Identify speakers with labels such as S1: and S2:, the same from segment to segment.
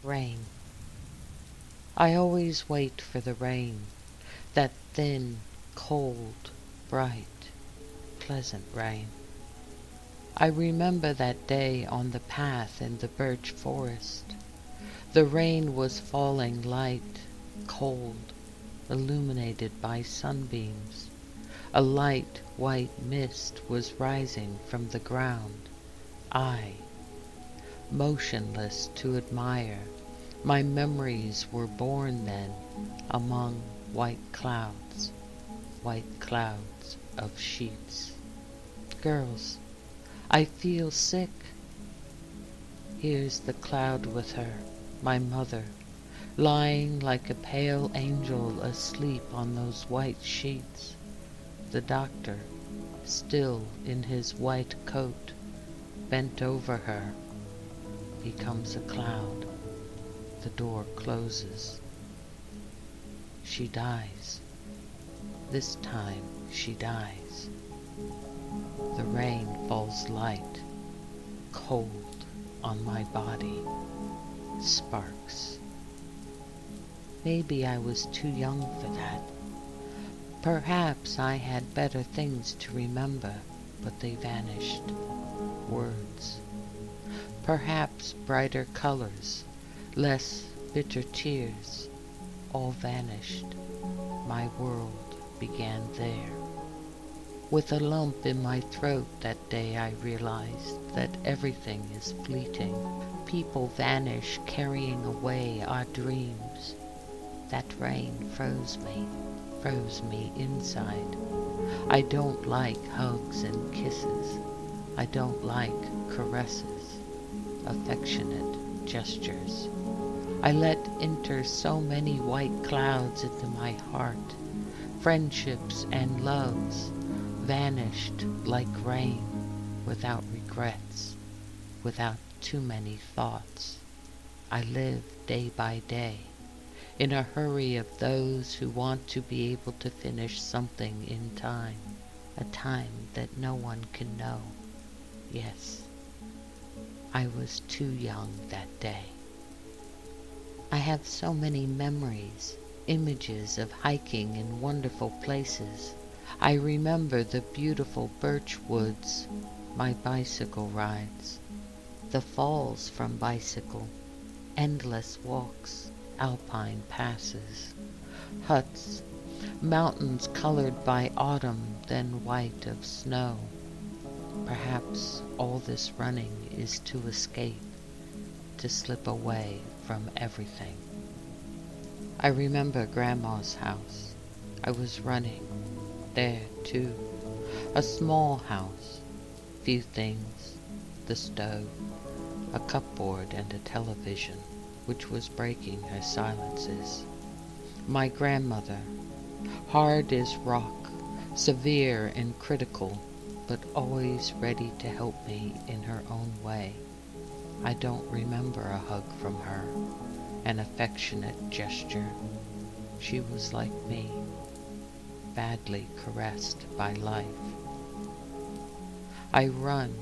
S1: Rain. I always wait for the rain, that thin, cold, bright, pleasant rain. I remember that day on the path in the birch forest. The rain was falling light, cold, illuminated by sunbeams. A light white mist was rising from the ground. I, motionless to admire, my memories were born then among white clouds of sheets. Girls, I feel sick. Here's the cloud with her, my mother, lying like a pale angel asleep on those white sheets. The doctor, still in his white coat, bent over her, becomes a cloud. The door closes. She dies. This time she dies. The rain falls light, cold on my body, sparks. Maybe I was too young for that. Perhaps I had better things to remember, but they vanished. Words. Perhaps brighter colors, less bitter tears, all vanished. My world began there. With a lump in my throat that day I realized that everything is fleeting. People vanish, carrying away our dreams. That rain froze me inside. I don't like hugs and kisses. I don't like caresses, affectionate gestures. I let enter so many white clouds into my heart. Friendships and loves vanished like rain, without regrets, without too many thoughts. I live day by day, in a hurry of those who want to be able to finish something in time, a time that no one can know. Yes, I was too young that day. I have so many memories, images of hiking in wonderful places. I remember the beautiful birch woods, my bicycle rides, the falls from bicycle, endless walks, alpine passes, huts, mountains colored by autumn, then white of snow. Perhaps all this running is to escape, to slip away from everything. I remember Grandma's house. I was running there too. A small house, few things, the stove, a cupboard and a television, which was breaking her silences. My grandmother, hard as rock, severe and critical, but always ready to help me in her own way. I don't remember a hug from her, an affectionate gesture. She was like me, badly caressed by life. I run,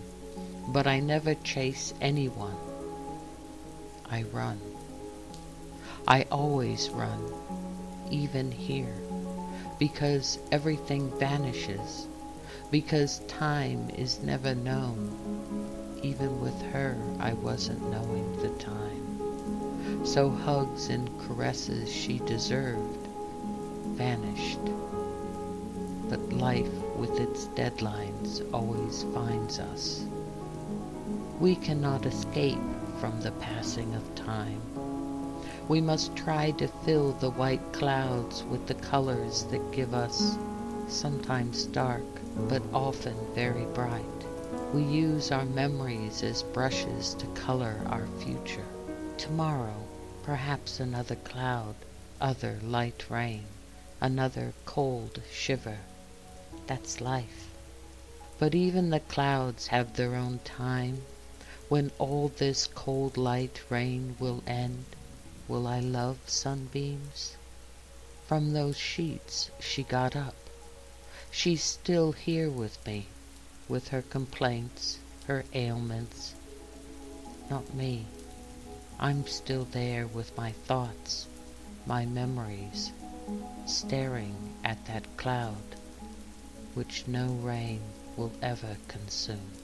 S1: but I never chase anyone. I run. I always run, even here, because everything vanishes, because time is never known. Even with her, I wasn't knowing the time. So hugs and caresses she deserved vanished. But life with its deadlines always finds us. We cannot escape from the passing of time. We must try to fill the white clouds with the colors that give us, sometimes dark, but often very bright. We use our memories as brushes to color our future. Tomorrow, perhaps another cloud, other light rain, another cold shiver. That's life. But even the clouds have their own time. When all this cold light rain will end, will I love sunbeams? From those sheets she got up. She's still here with me, with her complaints, her ailments. Not me. I'm still there with my thoughts, my memories, staring at that cloud which no rain will ever consume.